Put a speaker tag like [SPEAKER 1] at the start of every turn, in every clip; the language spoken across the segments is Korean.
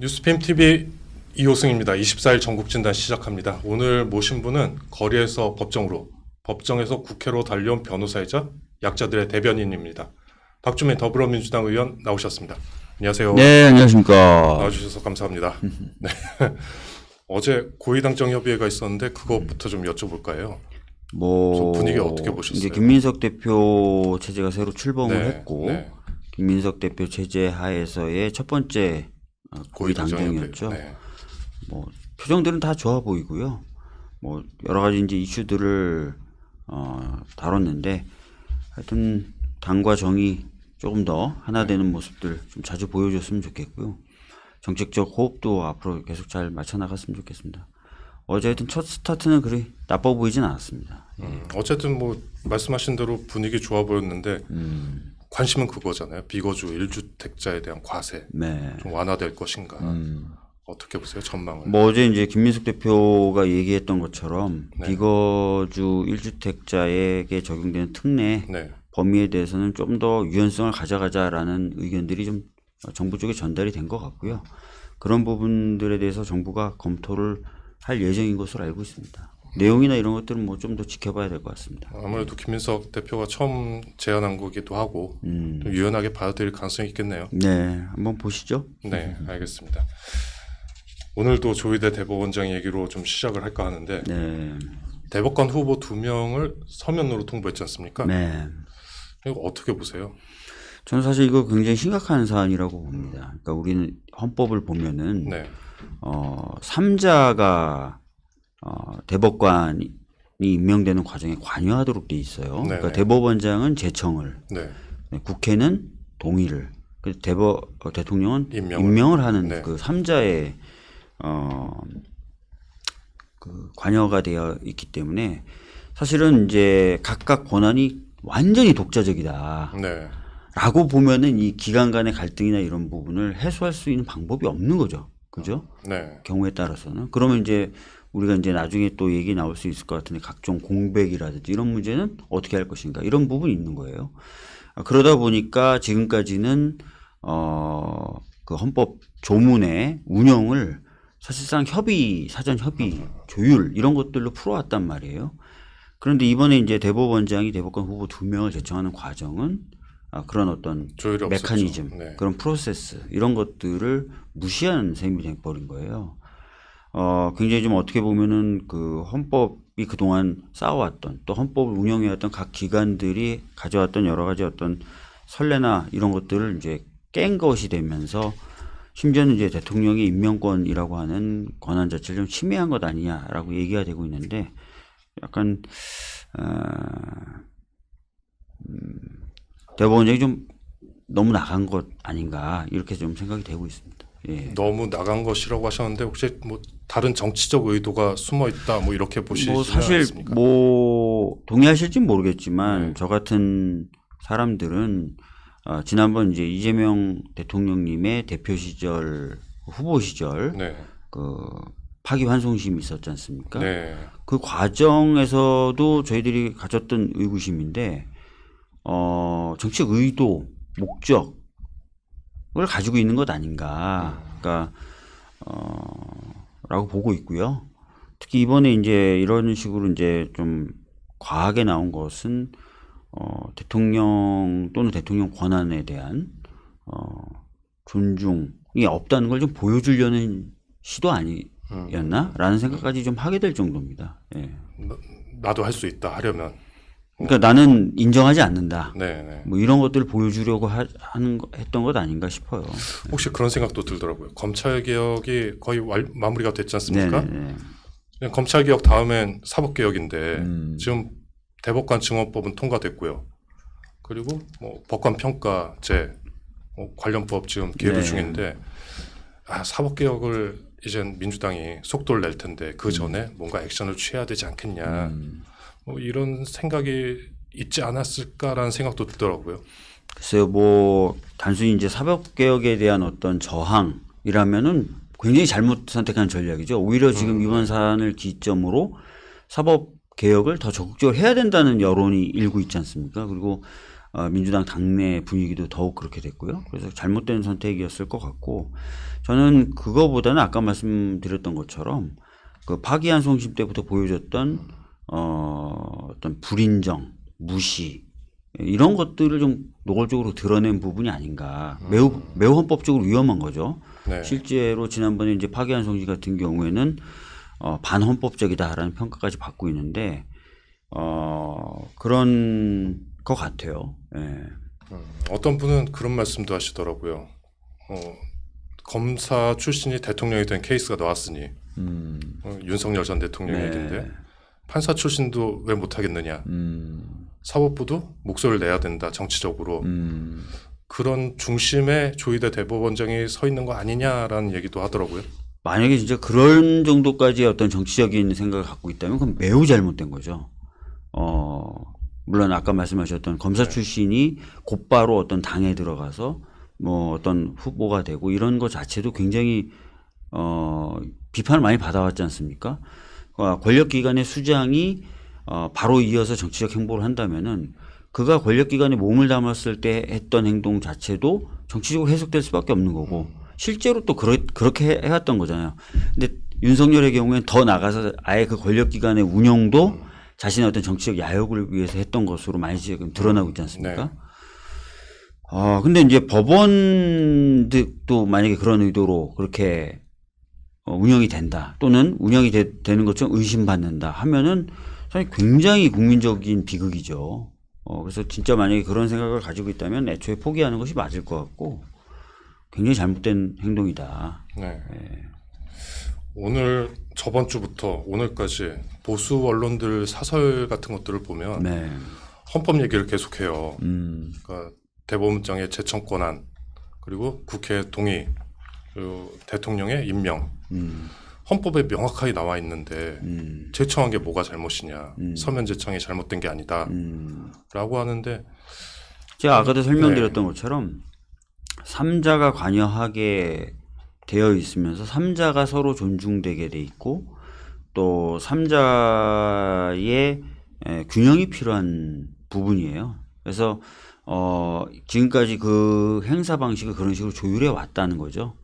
[SPEAKER 1] 뉴스팸 TV 이호승입니다. 24일 전국진단 시작합니다. 오늘 모신 분은 거리에서 법정으로, 법정에서 국회로 달려온 변호사이자 약자들의 대변인입니다. 박주민 더불어민주당 의원 나오셨습니다. 안녕하세요.
[SPEAKER 2] 네, 안녕하십니까.
[SPEAKER 1] 나와주셔서 감사합니다. 네. 어제 고위당정 협의회가 있었는데 그것부터 좀 여쭤볼까 해요. 좀 분위기 어떻게 보셨어요?
[SPEAKER 2] 이제 김민석 대표 체제가 새로 출범을
[SPEAKER 1] 네,
[SPEAKER 2] 했고,
[SPEAKER 1] 네.
[SPEAKER 2] 김민석 대표 체제 하에서의 첫 번째 고위당정이었죠.
[SPEAKER 1] 네.
[SPEAKER 2] 뭐 표정들은 다 좋아 보이고요. 뭐 여러 가지 이제 이슈들을 다뤘는데, 하여튼 당과 정이 조금 더 하나 되는 모습들 좀 자주 보여줬으면 좋겠고요. 정책적 호흡도 앞으로 계속 잘 맞춰 나갔으면 좋겠습니다. 어제 하여튼 첫 스타트는 그리 나빠 보이진 않았습니다.
[SPEAKER 1] 어쨌든 뭐 말씀하신 대로 분위기 좋아 보였는데 관심은 그거잖아요. 비거주 1주택자에 대한 과세
[SPEAKER 2] 네.
[SPEAKER 1] 좀 완화될 것인가. 어떻게 보세요? 전망을.
[SPEAKER 2] 뭐 어제 이제 김민숙 대표가 얘기했던 것처럼
[SPEAKER 1] 네.
[SPEAKER 2] 비거주 1주택자에게 적용되는 특례
[SPEAKER 1] 네.
[SPEAKER 2] 범위에 대해서는 좀 더 유연성을 가져가자라는 의견들이 좀 정부 쪽에 전달이 된 것 같고요. 그런 부분들에 대해서 정부가 검토를 할 예정인 것으로 알고 있습니다. 내용이나 이런 것들은 뭐 좀 더 지켜봐야 될 것 같습니다.
[SPEAKER 1] 아무래도 김민석 대표가 처음 제안한 거기도 하고 좀 유연하게 받아들일 가능성이 있겠네요.
[SPEAKER 2] 네, 한번 보시죠.
[SPEAKER 1] 네, 알겠습니다. 오늘도 조희대 대법원장 얘기로 좀 시작을 할까 하는데
[SPEAKER 2] 네,
[SPEAKER 1] 대법관 후보 2명을 서면으로 통보했지 않습니까?
[SPEAKER 2] 네.
[SPEAKER 1] 이거 어떻게 보세요?
[SPEAKER 2] 저는 사실 이거 굉장히 심각한 사안이라고 봅니다. 그러니까 우리는 헌법을 보면은
[SPEAKER 1] 네.
[SPEAKER 2] 3자가 대법관이 임명되는 과정에 관여하도록 돼 있어요.
[SPEAKER 1] 네네.
[SPEAKER 2] 그러니까 대법원장은 제청을,
[SPEAKER 1] 네.
[SPEAKER 2] 국회는 동의를, 대통령은
[SPEAKER 1] 임명을.
[SPEAKER 2] 임명을 하는
[SPEAKER 1] 네.
[SPEAKER 2] 그 3자의 그 관여가 되어 있기 때문에 사실은 이제 각각 권한이 완전히 독자적이다.
[SPEAKER 1] 네.
[SPEAKER 2] 라고 보면은 이 기관 간의 갈등이나 이런 부분을 해소할 수 있는 방법이 없는 거죠. 그죠?
[SPEAKER 1] 네.
[SPEAKER 2] 경우에 따라서는. 그러면 이제 우리가 이제 나중에 또 얘기 나올 수 있을 것 같은데 각종 공백이라든지 이런 문제는 어떻게 할 것인가 이런 부분이 있는 거예요. 그러다 보니까 지금까지는 그 헌법 조문의 운영을 사실상 사전 협의, 조율 이런 것들로 풀어왔단 말이에요. 그런데 이번에 이제 대법원장이 대법관 후보 2명을 제청하는 과정은 그런 어떤
[SPEAKER 1] 조율이
[SPEAKER 2] 메커니즘,
[SPEAKER 1] 없었죠. 네.
[SPEAKER 2] 그런 프로세스 이런 것들을 무시한 셈이 돼버린 거예요. 굉장히 좀 어떻게 보면은 그 헌법이 그동안 쌓아왔던 또 헌법을 운영해왔던 각 기관들이 가져왔던 여러 가지 어떤 선례나 이런 것들을 이제 깬 것이 되면서 심지어는 이제 대통령의 임명권이라고 하는 권한 자체를 좀 침해한 것 아니냐라고 얘기가 되고 있는데 약간 대법원장이 좀 너무 나간 것 아닌가 이렇게 좀 생각이 되고 있습니다. 예.
[SPEAKER 1] 너무 나간 것이라고 하셨는데 혹시 뭐 다른 정치적 의도가 숨어 있다 뭐 이렇게 보시지
[SPEAKER 2] 뭐 사실
[SPEAKER 1] 않습니까?
[SPEAKER 2] 뭐 동의하실진 모르겠지만
[SPEAKER 1] 네.
[SPEAKER 2] 저 같은 사람들은 지난번 이제 이재명 대통령님의 대표 시절 후보 시절
[SPEAKER 1] 네.
[SPEAKER 2] 그 파기환송심이 있었지 않습니까?
[SPEAKER 1] 네.
[SPEAKER 2] 그 과정에서도 저희들이 가졌던 의구심인데 정치적 의도, 목적을 가지고 있는 것 아닌가, 그러니까 라고 보고 있고요. 특히 이번에 이제 이런 식으로 이제 좀 과하게 나온 것은 대통령 또는 대통령 권한에 대한 존중이 없다는 걸 좀 보여주려는 시도 아니었나라는 생각까지 좀 하게 될 정도입니다. 예.
[SPEAKER 1] 나도 할 수 있다 하려면.
[SPEAKER 2] 그러니까 나는 인정하지 않는다.
[SPEAKER 1] 네. 네.
[SPEAKER 2] 뭐 이런 것들을 보여주려고 했던 것 아닌가 싶어요.
[SPEAKER 1] 혹시 그런 생각도 들더라고요. 검찰 개혁이 거의 마무리가 됐지 않습니까?
[SPEAKER 2] 네네.
[SPEAKER 1] 그냥 검찰 개혁 다음엔 사법 개혁인데 지금 대법관 증언법은 통과됐고요. 그리고 뭐 법관 평가제 관련법 지금 계류
[SPEAKER 2] 네.
[SPEAKER 1] 중인데 사법 개혁을 이젠 민주당이 속도를 낼 텐데 그 전에 뭔가 액션을 취해야 되지 않겠냐. 뭐 이런 생각이 있지 않았을까라는 생각도 들더라고요.
[SPEAKER 2] 글쎄요, 뭐 단순히 이제 사법개혁에 대한 어떤 저항이라면은 굉장히 잘못 선택한 전략이죠. 오히려 지금 이번 사안을 기점으로 사법개혁을 더 적극적으로 해야 된다는 여론이 일고 있지 않습니까? 그리고 민주당 당내 분위기도 더욱 그렇게 됐고요. 그래서 잘못된 선택이었을 것 같고 저는 그거보다는 아까 말씀드렸던 것처럼 그 파기한 송심 때부터 보여줬던 어떤 불인정, 무시 이런 것들을 좀 노골적으로 드러낸 부분이 아닌가. 매우 헌법적으로 위험한 거죠.
[SPEAKER 1] 네.
[SPEAKER 2] 실제로 지난번에 이제 파기한 송심 같은 경우에는 반헌법적이다라는 평가까지 받고 있는데 그런 것 같아요. 예.
[SPEAKER 1] 어떤 분은 그런 말씀도 하시더라고요. 검사 출신이 대통령이 된 케이스가 나왔으니 윤석열 전 대통령이
[SPEAKER 2] 네.
[SPEAKER 1] 얘긴데 판사 출신도 왜 못하겠느냐. 사법부도 목소리를 내야 된다. 정치적으로. 그런 중심에 조희대 대법원장이 서 있는 거 아니냐라는 얘기도 하더라고요.
[SPEAKER 2] 만약에 진짜 그런 정도까지의 어떤 정치적인 생각을 갖고 있다면 그건 매우 잘못된 거죠. 물론 아까 말씀하셨던 검사 출신이 곧바로 어떤 당에 들어가서 뭐 어떤 후보가 되고 이런 것 자체도 굉장히 비판을 많이 받아왔지 않습니까? 권력기관의 수장이 바로 이어서 정치적 행보를 한다면은 그가 권력기관에 몸을 담았을 때 했던 행동 자체도 정치적으로 해석될 수밖에 없는 거고 실제로 또 그렇게 해왔던 거잖아요. 근데 윤석열의 경우에는 더 나가서 아예 그 권력기관의 운영도 자신의 어떤 정치적 야욕을 위해서 했던 것으로 많이 지금 드러나고 있지 않습니까?
[SPEAKER 1] 네.
[SPEAKER 2] 근데 이제 법원도 만약에 그런 의도로 그렇게 운영이 된다 또는 운영이 되는 것처럼 의심받는다 하면은 사실 굉장히 국민적인 비극이죠. 그래서 진짜 만약에 그런 생각을 가지고 있다면 애초에 포기하는 것이 맞을 것 같고 굉장히 잘못된 행동이다.
[SPEAKER 1] 네. 오늘 저번 주부터 오늘까지 보수 언론들 사설 같은 것들을 보면
[SPEAKER 2] 네.
[SPEAKER 1] 헌법 얘기를 계속해요. 그러니까 대법원장의 제청 권한 그리고 국회 동의 그리고 대통령의 임명 헌법에 명확하게 나와 있는데 제청한 게 뭐가 잘못이냐 서면 제청이 잘못된 게 아니다 라고 하는데
[SPEAKER 2] 제가 아까도 설명드렸던 것처럼 3자가 관여하게 되어 있으면서 3자가 서로 존중되게 돼 있고 또 3자의 균형이 필요한 부분이에요. 그래서 지금까지 그 행사 방식을 그런 식으로 조율해 왔다는 거죠.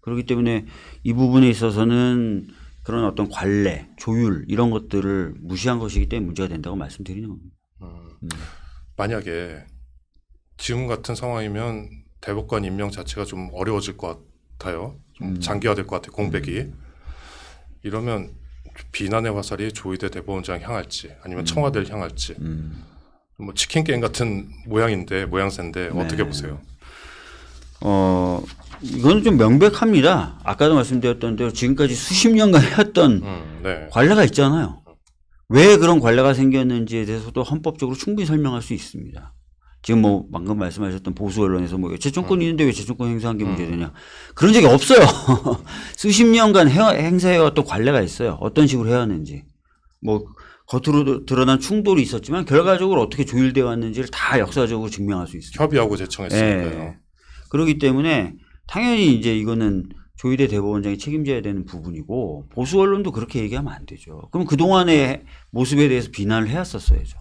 [SPEAKER 2] 그렇기 때문에 이 부분에 있어서는 그런 어떤 관례, 조율 이런 것들을 무시한 것이기 때문에 문제가 된다고 말씀드리는 겁니다.
[SPEAKER 1] 만약에 지금 같은 상황이면 대법관 임명 자체가 좀 어려워질 것 같아요. 좀 장기화될 것 같아요. 공백이. 이러면 비난의 화살이 조희대 대법원장 향할지 아니면 청와대를 향할지 뭐 치킨 게임 같은 모양새인데 어떻게 보세요?
[SPEAKER 2] 이거는 좀 명백합니다. 아까도 말씀드렸던 대로 지금까지 수십 년간 해왔던
[SPEAKER 1] 네.
[SPEAKER 2] 관례가 있잖아요. 왜 그런 관례가 생겼는지에 대해서도 헌법적으로 충분히 설명할 수 있습니다. 지금 뭐 방금 말씀하셨던 보수 언론에서 뭐 제청권이 있는데 왜 제청권 행사한 게 문제되냐. 그런 적이 없어요. 수십 년간 행사해왔던 관례가 있어요. 어떤 식으로 해왔는지. 뭐 겉으로 드러난 충돌이 있었지만 결과적으로 어떻게 조율되어 왔는지를 다 역사적으로 증명할 수 있습니다.
[SPEAKER 1] 협의하고 제청했으니까요.
[SPEAKER 2] 네. 그렇기 때문에 당연히 이제 이거는 조희대 대법원장이 책임져야 되는 부분이고 보수 언론도 그렇게 얘기하면 안 되죠. 그럼 그동안의 모습에 대해서 비난을 해왔었어야죠.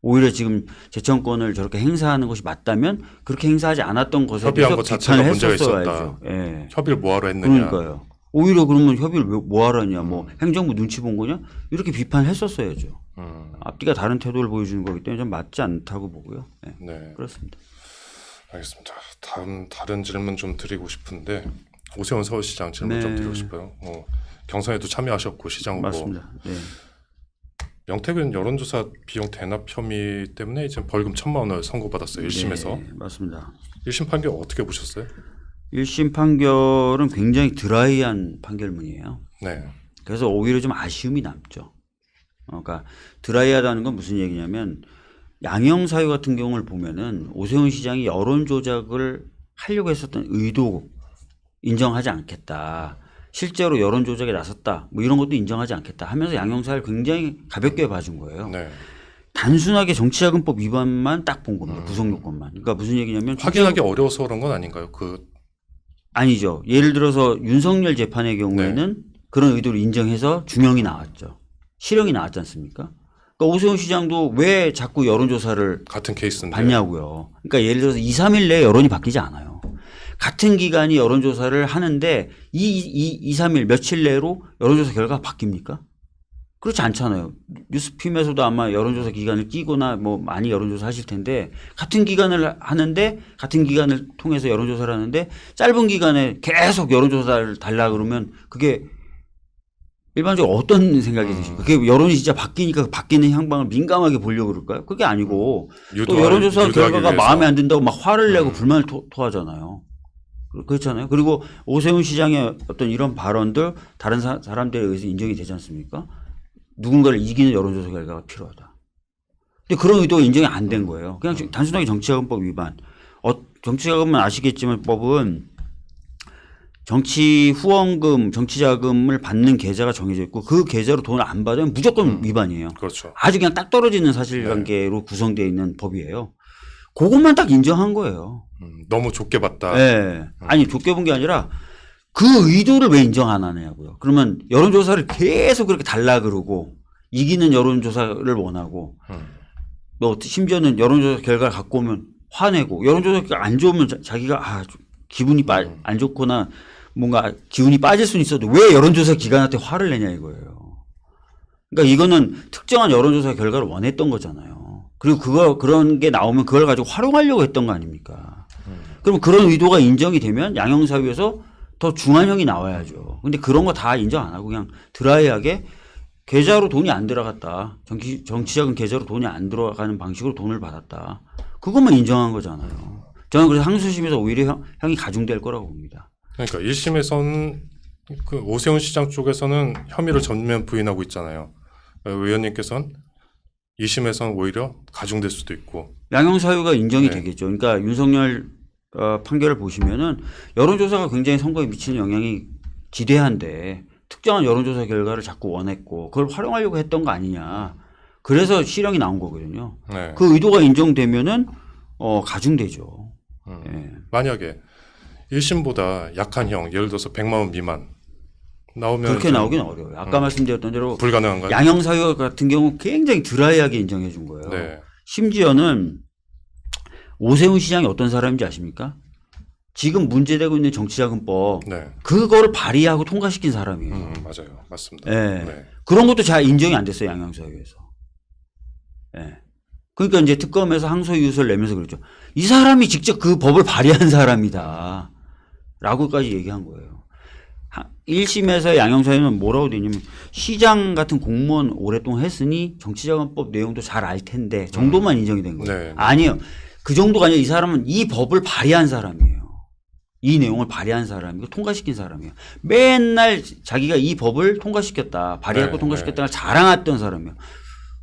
[SPEAKER 2] 오히려 지금 제청권을 저렇게 행사하는 것이 맞다면 그렇게 행사하지 않았던 것에
[SPEAKER 1] 협의한
[SPEAKER 2] 대해서
[SPEAKER 1] 것 자체가
[SPEAKER 2] 비판을
[SPEAKER 1] 문제가
[SPEAKER 2] 했었어야죠.
[SPEAKER 1] 있었다.
[SPEAKER 2] 예.
[SPEAKER 1] 협의를 뭐하러 했느냐.
[SPEAKER 2] 그러니까요. 오히려 그러면 협의를 뭐하러 했냐. 뭐 행정부 눈치 본 거냐. 이렇게 비판했었어야죠. 앞뒤가 다른 태도를 보여주는 거기 때문에 좀 맞지 않다고 보고요. 네.
[SPEAKER 1] 네.
[SPEAKER 2] 그렇습니다.
[SPEAKER 1] 알겠습니다. 다른 질문 좀 드리고 싶은데 오세훈 서울시장 질문 좀 드리고 싶어요. 경선에도 참여하셨고 시장 후보.
[SPEAKER 2] 맞습니다. 네.
[SPEAKER 1] 명태균 여론조사 비용 대납 혐의 때문에 이제 벌금 1,000만 원을 선고받았어요. 1심에서.
[SPEAKER 2] 네, 맞습니다.
[SPEAKER 1] 1심 판결 어떻게 보셨어요?
[SPEAKER 2] 1심 판결은 굉장히 드라이한 판결문이에요.
[SPEAKER 1] 네.
[SPEAKER 2] 그래서 오히려 좀 아쉬움이 남죠. 그러니까 드라이하다는 건 무슨 얘기냐면 양형 사유 같은 경우를 보면은 오세훈 시장이 여론 조작을 하려고 했었던 의도 인정하지 않겠다. 실제로 여론 조작에 나섰다. 뭐 이런 것도 인정하지 않겠다 하면서 양형 사유를 굉장히 가볍게 봐준 거예요.
[SPEAKER 1] 네.
[SPEAKER 2] 단순하게 정치자금법 위반만 딱 본 겁니다. 구속 요건만. 그러니까 무슨 얘기냐면
[SPEAKER 1] 확인하기 어려워서 그런 건 아닌가요?
[SPEAKER 2] 아니죠. 예를 들어서 윤석열 재판의 경우에는 그런 의도를 인정해서 중형이 나왔죠. 실형이 나왔지 않습니까? 그러니까 오세훈 시장도 왜 자꾸 여론조사를
[SPEAKER 1] 같은 케이스인데.
[SPEAKER 2] 받냐고요. 그러니까 예를 들어서 2, 3일 내에 여론이 바뀌지 않아요. 같은 기간이 여론조사를 하는데 2, 3일 며칠 내로 여론조사 결과가 바뀝니까? 그렇지 않잖아요. 뉴스핌에서도 아마 여론조사 기간을 끼거나 뭐 많이 여론조사 하실 텐데 같은 기간을 하는데 같은 기간을 통해서 여론조사를 하는데 짧은 기간에 계속 여론조사를 달라 그러면 그게 일반적으로 어떤 생각이 드십니까? 그게 여론이 진짜 바뀌니까 바뀌는 향방을 민감하게 보려고 그럴까요? 그게 아니고 또 여론조사 결과가 마음에 안 든다고 막 화를 내고 불만을 토하잖아요. 그렇잖아요. 그리고 오세훈 시장의 어떤 이런 발언들 다른 사람들에 의해서 인정이 되지 않습니까? 누군가를 이기는 여론조사 결과가 필요하다. 근데 그런 의도가 인정이 안 된 거예요. 그냥 단순하게 정치자금법 위반. 정치자금은 아시겠지만 법은 정치 후원금, 정치자금을 받는 계좌가 정해져 있고 그 계좌로 돈을 안 받으면 무조건 위반이에요.
[SPEAKER 1] 그렇죠.
[SPEAKER 2] 아주 그냥 딱 떨어지는 사실관계로 구성되어 있는 법이에요. 그것만 딱 인정한 거예요.
[SPEAKER 1] 너무 좁게 봤다.
[SPEAKER 2] 네. 아니 좁게 본 게 아니라 그 의도를 왜 인정 안 하느냐고요. 그러면 여론조사를 계속 그렇게 달라 그러고 이기는 여론조사를 원하고 뭐 심지어는 여론조사 결과를 갖고 오면 화내고 여론조사 결과 안 좋으면 자기가 좀 기분이 안 좋거나 뭔가 기운이 빠질 수는 있어도 왜 여론조사 기관한테 화를 내냐 이거예요. 그러니까 이거는 특정한 여론조사 결과를 원했던 거잖아요. 그리고 그런 게 나오면 그걸 가지고 활용하려고 했던 거 아닙니까? 그럼 그런 의도가 인정이 되면 양형사유에서 더 중한형이 나와야죠. 근데 그런 거 다 인정 안 하고 그냥 드라이하게 계좌로 돈이 안 들어갔다. 정치자금 계좌로 돈이 안 들어가는 방식으로 돈을 받았다. 그것만 인정한 거잖아요. 저는 그래서 항소심에서 오히려 형이 가중될 거라고 봅니다.
[SPEAKER 1] 그러니까 1심에서는 그 오세훈 시장 쪽에서는 혐의를 전면 부인하고 있잖아요. 의원님께서는 2심에서는 오히려 가중될 수도 있고.
[SPEAKER 2] 양형사유가 인정이 되겠죠. 그러니까 윤석열 판결을 보시면은 여론조사가 굉장히 선거에 미치는 영향이 지대한데 특정한 여론조사 결과를 자꾸 원했고 그걸 활용하려고 했던 거 아니냐. 그래서 실형이 나온 거거든요.
[SPEAKER 1] 네.
[SPEAKER 2] 그 의도가 인정되면은 가중되죠. 네.
[SPEAKER 1] 만약에 1심보다 약한 형, 예를 들어서 100만 원 미만 나오면
[SPEAKER 2] 그렇게 나오긴 어려워요. 아까 말씀드렸던 대로
[SPEAKER 1] 불가능한가요?
[SPEAKER 2] 양형사유 같은 경우 굉장히 드라이하게 인정해 준 거예요.
[SPEAKER 1] 네.
[SPEAKER 2] 심지어는 오세훈 시장이 어떤 사람인지 아십니까? 지금 문제되고 있는 정치자금법
[SPEAKER 1] 네.
[SPEAKER 2] 그거를 발의하고 통과시킨 사람이에요.
[SPEAKER 1] 맞아요. 맞습니다.
[SPEAKER 2] 네.
[SPEAKER 1] 네.
[SPEAKER 2] 그런 것도 잘 인정이 안 됐어요. 양형사유에서. 네. 그러니까 이제 특검에서 항소유서를 내면서 그랬죠. 이 사람이 직접 그 법을 발의한 사람이다. 라고까지 얘기한 거예요. 1심에서 양형사유는 뭐라고 되냐면 시장 같은 공무원 오랫동안 했으니 정치자금법 내용도 잘 알 텐데 정도만 인정이 된 거예요.
[SPEAKER 1] 네.
[SPEAKER 2] 아니요. 그 정도가 아니라 이 사람은 이 법을 발의한 사람이에요. 이 내용을 발의한 사람이고 통과시킨 사람이에요. 맨날 자기가 이 법을 통과시켰다. 발의하고
[SPEAKER 1] 네,
[SPEAKER 2] 통과시켰다가 자랑했던 사람이에요.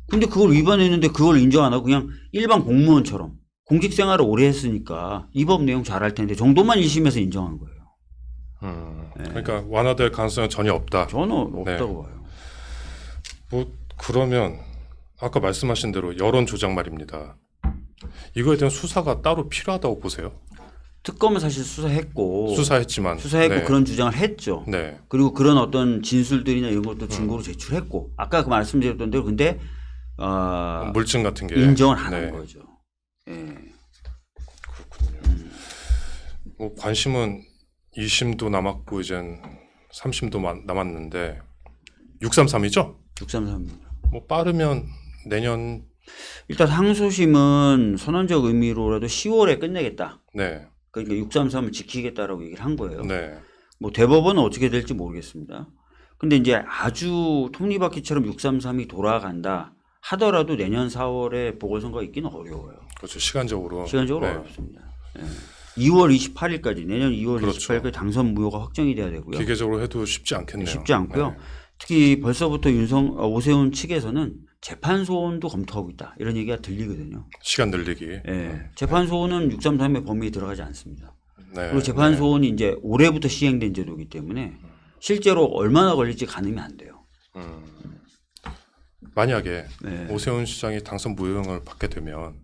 [SPEAKER 2] 근데 그걸 위반했는데 그걸 인정 안 하고 그냥 일반 공무원처럼 공직 생활을 오래 했으니까 이 법 내용 잘 알 텐데 정도만 1심에서 인정한 거예요.
[SPEAKER 1] 그러니까 완화될 가능성은 전혀 없다.
[SPEAKER 2] 저는 없다고 봐요.
[SPEAKER 1] 뭐 그러면 아까 말씀하신 대로 여론 조작 말입니다. 이거에 대한 수사가 따로 필요하다고 보세요?
[SPEAKER 2] 특검은 사실 수사했고
[SPEAKER 1] 수사했지만 네.
[SPEAKER 2] 그런 주장을 했죠.
[SPEAKER 1] 네.
[SPEAKER 2] 그리고 그런 어떤 진술들이나 이런 것도 증거로 제출했고 아까 그 말씀드렸던 대로 근데
[SPEAKER 1] 물증 같은 게
[SPEAKER 2] 인정을 안 한 거죠. 예.
[SPEAKER 1] 그렇군요. 뭐 관심은 2심도 남았고 이젠 3심도 남았는데 633이죠?
[SPEAKER 2] 633입니다.
[SPEAKER 1] 뭐 빠르면 내년
[SPEAKER 2] 일단 항소심은 선언적 의미로라도 10월에 끝내겠다.
[SPEAKER 1] 네.
[SPEAKER 2] 그러니까 633을 지키겠다라고 얘기를 한 거예요.
[SPEAKER 1] 네.
[SPEAKER 2] 뭐 대법원은 어떻게 될지 모르겠습니다. 근데 이제 아주 톱니바퀴처럼 633이 돌아간다 하더라도 내년 4월에 보궐선거가 있기는 어려워요.
[SPEAKER 1] 그렇죠. 시간적으로
[SPEAKER 2] 어렵습니다. 네. 2월 28일까지 내년 2월
[SPEAKER 1] 그렇죠.
[SPEAKER 2] 28일까지 당선 무효가 확정이 돼야 되고요.
[SPEAKER 1] 기계적으로 해도 쉽지 않겠네요.
[SPEAKER 2] 쉽지 않고요.
[SPEAKER 1] 네.
[SPEAKER 2] 특히 벌써부터 오세훈 측에서는 재판 소원도 검토하고 있다. 이런 얘기가 들리거든요.
[SPEAKER 1] 시간 늘리기.
[SPEAKER 2] 네. 재판 소원은 633의 범위에 들어가지 않습니다.
[SPEAKER 1] 네.
[SPEAKER 2] 그리고 재판 소원이 이제 올해부터 시행된 제도이기 때문에 실제로 얼마나 걸릴지 가늠이 안 돼요.
[SPEAKER 1] 만약에
[SPEAKER 2] 네.
[SPEAKER 1] 오세훈 시장이 당선 무효형을 받게 되면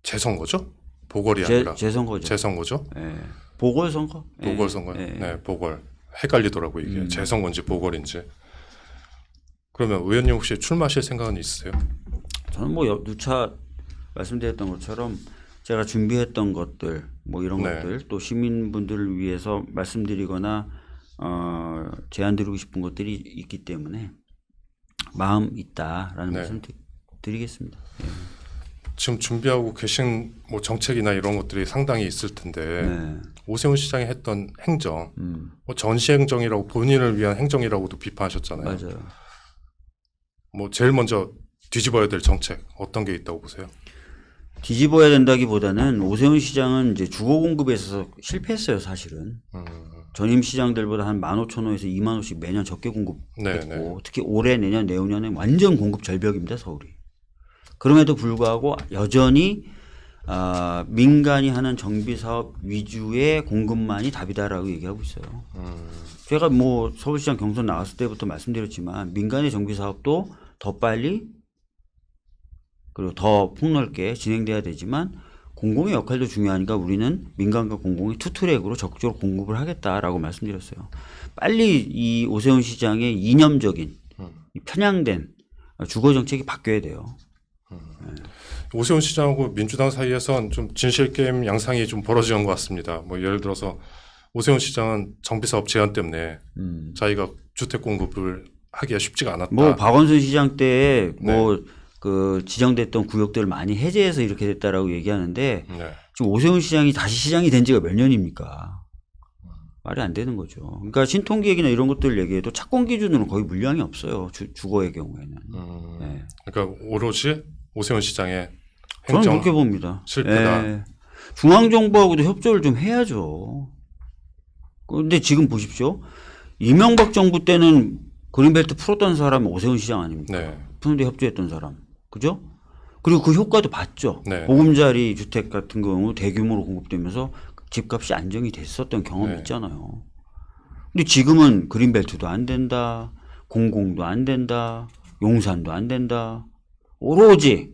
[SPEAKER 1] 재선거죠? 보궐이 아니라
[SPEAKER 2] 재선거죠.
[SPEAKER 1] 재선거죠?
[SPEAKER 2] 네. 보궐선거?
[SPEAKER 1] 보궐선거.
[SPEAKER 2] 네.
[SPEAKER 1] 네, 보궐. 헷갈리더라고요 이게 재선거인지 보궐인지. 그러면 의원님 혹시 출마하실 생각은 있으세요?
[SPEAKER 2] 저는 뭐 누차 말씀드렸던 것처럼 제가 준비했던 것들 뭐 이런
[SPEAKER 1] 네.
[SPEAKER 2] 것들 또 시민분들을 위해서 말씀드리거나 제안드리고 싶은 것들이 있기 때문에 마음 있다라는
[SPEAKER 1] 네.
[SPEAKER 2] 말씀 드리겠습니다. 예.
[SPEAKER 1] 지금 준비하고 계신 뭐 정책이나 이런 것들이 상당히 있을 텐데
[SPEAKER 2] 네.
[SPEAKER 1] 오세훈 시장이 했던 행정,
[SPEAKER 2] 음,
[SPEAKER 1] 뭐 전시 행정이라고 본인을 위한 행정이라고도 비판하셨잖아요.
[SPEAKER 2] 맞아요.
[SPEAKER 1] 뭐 제일 먼저 뒤집어야 될 정책 어떤 게 있다고 보세요?
[SPEAKER 2] 뒤집어야 된다기보다는 오세훈 시장은 이제 주거 공급에 있어서 실패했어요, 사실은. 전임 시장들보다 한 15,000호에서 2만 호씩 매년 적게 공급했고
[SPEAKER 1] 네.
[SPEAKER 2] 특히 올해 내년 내후년에 완전 공급 절벽입니다, 서울이. 그럼에도 불구하고 여전히 민간이 하는 정비 사업 위주의 공급만이 답이다라고 얘기하고 있어요. 제가 뭐 서울시장 경선 나왔을 때부터 말씀드렸지만 민간의 정비 사업도 더 빨리 그리고 더 폭넓게 진행돼야 되지만 공공의 역할도 중요하니까 우리는 민간과 공공이 투트랙으로 적극적으로 공급을 하겠다라고 말씀드렸어요. 빨리 이 오세훈 시장의 이념적인 편향된 주거 정책이 바뀌어야 돼요.
[SPEAKER 1] 오세훈 시장하고 민주당 사이에선 좀 진실 게임 양상이 좀 벌어지는 것 같습니다. 뭐 예를 들어서 오세훈 시장은 정비사업 제한 때문에 자기가 주택 공급을 하기가 쉽지가 않았다.
[SPEAKER 2] 뭐 박원순 시장 때
[SPEAKER 1] 네.
[SPEAKER 2] 뭐 그 지정됐던 구역들을 많이 해제해서 이렇게 됐다라고 얘기하는데
[SPEAKER 1] 네.
[SPEAKER 2] 지금 오세훈 시장이 다시 시장이 된 지가 몇 년입니까? 말이 안 되는 거죠. 그러니까 신통기획이나 이런 것들 얘기해도 착공 기준으로는 거의 물량이 없어요. 주거의 경우에는. 네.
[SPEAKER 1] 그러니까 오로지 오세훈 시장의
[SPEAKER 2] 저는
[SPEAKER 1] 행정
[SPEAKER 2] 그렇게 봅니다.
[SPEAKER 1] 실패다.
[SPEAKER 2] 예. 중앙정부하고도 협조를 좀 해야죠. 그런데 지금 보십시오. 이명박 정부 때는 그린벨트 풀었던 사람이 오세훈 시장 아닙니까?
[SPEAKER 1] 네.
[SPEAKER 2] 푸는데 협조했던 사람. 그죠? 그리고 그 효과도 봤죠.
[SPEAKER 1] 네.
[SPEAKER 2] 보금자리 주택 같은 경우 대규모로 공급되면서 집값이 안정이 됐었던 경험이
[SPEAKER 1] 네.
[SPEAKER 2] 있잖아요. 근데 지금은 그린벨트도 안 된다. 공공도 안 된다. 용산도 안 된다. 오로지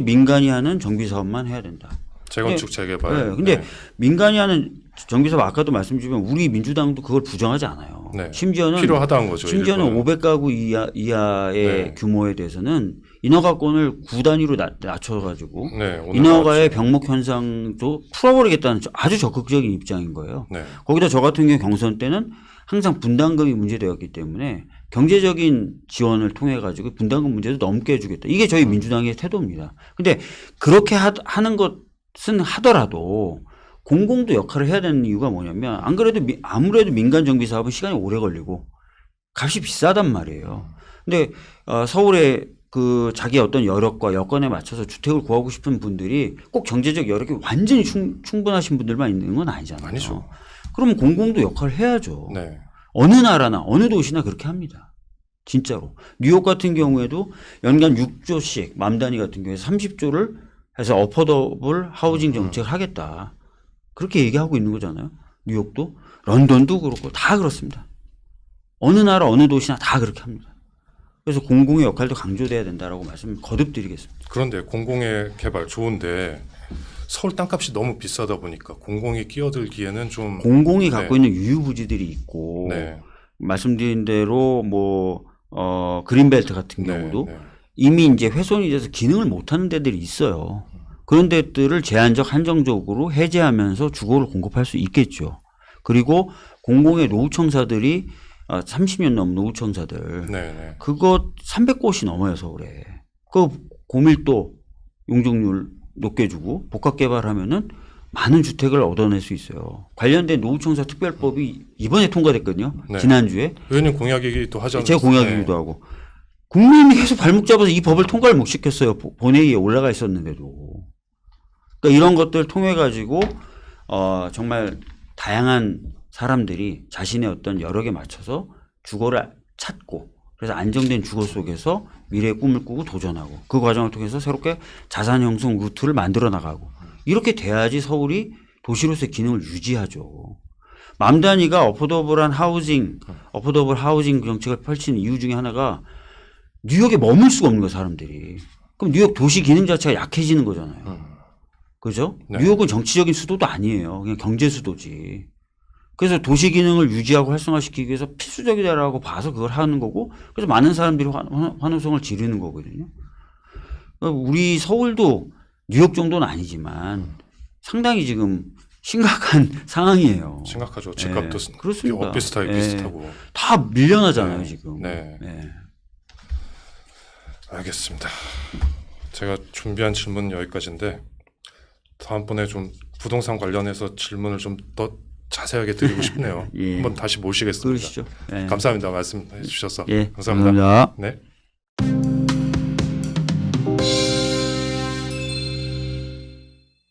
[SPEAKER 2] 민간이 하는 정비사업만 해야 된다.
[SPEAKER 1] 재건축 재개발.
[SPEAKER 2] 네, 근데 민간이 하는 정비사업 아까도 말씀드리면 우리 민주당도 그걸 부정하지 않아요.
[SPEAKER 1] 네.
[SPEAKER 2] 심지어는
[SPEAKER 1] 필요하다는 거죠.
[SPEAKER 2] 심지어는
[SPEAKER 1] 일본은.
[SPEAKER 2] 500가구 이하의
[SPEAKER 1] 네.
[SPEAKER 2] 규모에 대해서는 인허가권을 구 단위로 낮춰가지고
[SPEAKER 1] 네, 오늘
[SPEAKER 2] 인허가의 병목 현상도 풀어버리겠다는 아주 적극적인 입장인 거예요.
[SPEAKER 1] 네.
[SPEAKER 2] 거기다 저 같은 경우 경선 때는 항상 분담금이 문제되었기 때문에 경제적인 지원을 통해 가지고 분담금 문제도 넘게 해주겠다. 이게 저희 민주당의 태도입니다. 근데 그렇게 하는 것은 하더라도 공공도 역할을 해야 되는 이유가 뭐냐면 안 그래도 아무래도 민간 정비 사업은 시간이 오래 걸리고 값이 비싸단 말이에요. 근데 서울에 그 자기 어떤 여력과 여건에 맞춰서 주택을 구하고 싶은 분들이 꼭 경제적 여력이 완전히 충분하신 분들만 있는 건 아니잖아요.
[SPEAKER 1] 아니죠.
[SPEAKER 2] 그러면 공공도 역할을 해야죠.
[SPEAKER 1] 네.
[SPEAKER 2] 어느 나라나 어느 도시나 그렇게 합니다. 진짜로. 뉴욕 같은 경우에도 연간 6조씩 맘 단위 같은 경우에 30조를 해서 어포더블 하우징 정책을 하겠다. 그렇게 얘기하고 있는 거잖아요. 뉴욕도 런던도 그렇고 다 그렇습니다. 어느 나라 어느 도시나 다 그렇게 합니다. 그래서 공공의 역할도 강조돼야 된다라고 말씀 거듭 드리겠습니다.
[SPEAKER 1] 그런데 공공의 개발 좋은데 서울 땅값이 너무 비싸다 보니까 공공이 끼어들기에는 좀
[SPEAKER 2] 공공이 갖고
[SPEAKER 1] 네.
[SPEAKER 2] 있는 유유부지들이 있고
[SPEAKER 1] 네.
[SPEAKER 2] 말씀드린 대로 뭐 그린벨트 같은
[SPEAKER 1] 네,
[SPEAKER 2] 경우도
[SPEAKER 1] 네.
[SPEAKER 2] 이미 이제 훼손이 돼서 기능을 못하는 데들이 있어요. 그런 데들을 제한적 한정적으로 해제하면서 주거를 공급할 수 있겠죠. 그리고 공공의 노후청사들이 30년 넘은 노후청사들
[SPEAKER 1] 네, 네.
[SPEAKER 2] 그거 300곳이 넘어요 서울에. 그 고밀도 용적률 높게 주고 복합 개발하면은 많은 주택을 얻어낼 수 있어요. 관련된 노후청사 특별법이 이번에 통과됐거든요.
[SPEAKER 1] 네.
[SPEAKER 2] 지난주에.
[SPEAKER 1] 의원님 공약이기도 하잖아요.
[SPEAKER 2] 제 공약이기도 하고. 국민이 계속 발목 잡아서 이 법을 통과를 못 시켰어요. 본회의에 올라가 있었는데도. 그러니까 이런 것들 통해 가지고 정말 다양한 사람들이 자신의 어떤 여력에 맞춰서 주거를 찾고 그래서 안정된 주거 속에서 미래의 꿈을 꾸고 도전하고 그 과정을 통해서 새롭게 자산 형성 루트를 만들어 나가고 이렇게 돼야지 서울이 도시로서의 기능을 유지하죠. 맘 단위가 어포더블 하우징 정책을 펼치는 이유 중에 하나가 뉴욕에 머물 수가 없는 거예요, 사람들이. 그럼 뉴욕 도시 기능 자체가 약해지는 거잖아요. 그죠?
[SPEAKER 1] 네.
[SPEAKER 2] 뉴욕은 정치적인 수도도 아니에요. 그냥 경제 수도지. 그래서 도시 기능을 유지하고 활성화시키기 위해서 필수적이다라고 봐서 그걸 하는 거고, 그래서 많은 사람들이 환호성을 지르는 거거든요. 그러니까 우리 서울도 뉴욕 정도는 아니지만 상당히 지금 심각한 상황이에요.
[SPEAKER 1] 심각하죠. 집값도
[SPEAKER 2] 그렇습니다.
[SPEAKER 1] 오피스타일 비슷하고.
[SPEAKER 2] 다 밀려나잖아요,
[SPEAKER 1] 네.
[SPEAKER 2] 지금.
[SPEAKER 1] 네. 알겠습니다. 제가 준비한 질문은 여기까지인데 다음번에 좀 부동산 관련해서 질문을 좀 더 자세하게 드리고 싶네요.
[SPEAKER 2] 예.
[SPEAKER 1] 한번 다시 모시겠습니다.
[SPEAKER 2] 그러시죠. 예.
[SPEAKER 1] 감사합니다. 말씀해 주셔서.
[SPEAKER 2] 예.
[SPEAKER 1] 감사합니다.
[SPEAKER 2] 감사합니다.
[SPEAKER 1] 네.